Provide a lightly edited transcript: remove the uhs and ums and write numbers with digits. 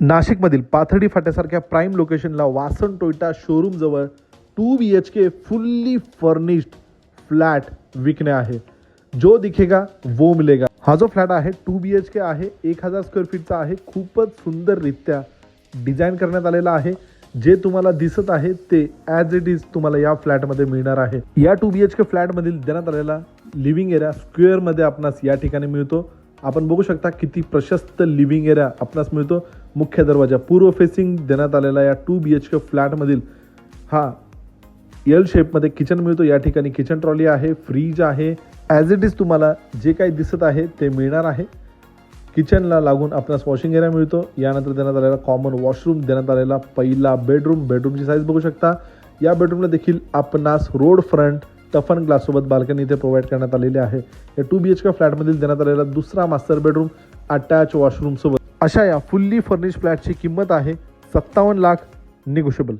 नाशिकमधील पाथर्डी फाट्यासारख्या प्राईम लोकेशनला वासन टोयोटा शोरूम जवळ 2 BHK फुल्ली फर्निश्ड फ्लॅट विकणे आहे. जो दिखेगा वो मिलेगा. हा जो फ्लॅट आहे 2 BHK आहे, 1000 स्क्वेअर फीटचा आहे. खूपच सुंदररित्या डिझाईन करण्यात आलेला आहे. जे तुम्हाला दिसत आहे ते ॲज इट इज तुम्हाला या फ्लॅटमध्ये मिळणार आहे. या 2 BHK फ्लॅटमधील देण्यात आलेला लिव्हिंग एरिया स्क्वेअरमध्ये आपणास या ठिकाणी मिळतो. आपण बघू शकता किती प्रशस्त लिव्हिंग एरिया आपणास मिळतो. मुख्य दरवाजा पूर्व फेसिंग देण्यात आलेला या 2 BHK फ्लॅटमधील हा एल शेपमध्ये किचन मिळतो. या ठिकाणी किचन ट्रॉली आहे, फ्रीज आहे. ॲज इट इज तुम्हाला जे काही दिसत आहे ते मिळणार आहे. किचनला लागून आपल्यास वॉशिंग एरिया मिळतो. यानंतर देण्यात आलेला कॉमन वॉशरूम देण्यात आलेला पहिला बेडरूमची साईज बघू शकता. या बेडरूमला देखील आपणास रोड फ्रंट टफन ग्लाससोबत बाल्कनी इथे प्रोव्हाइड करण्यात आलेली आहे. या 2 BHK फ्लॅटमधील देण्यात आलेला दुसरा मास्टर बेडरूम अटॅच वॉशरूम सोबत. अशा या फुल्ली फर्निश्ड फ्लॅटची किंमत आहे 57 लाख निगोशिएबल.